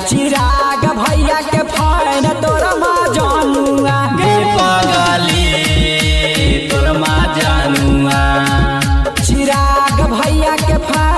चिराग भैया के फैन तोर माँ जानुआ गे पगली तोर माँ जानुआ। चिराग भैया के फैन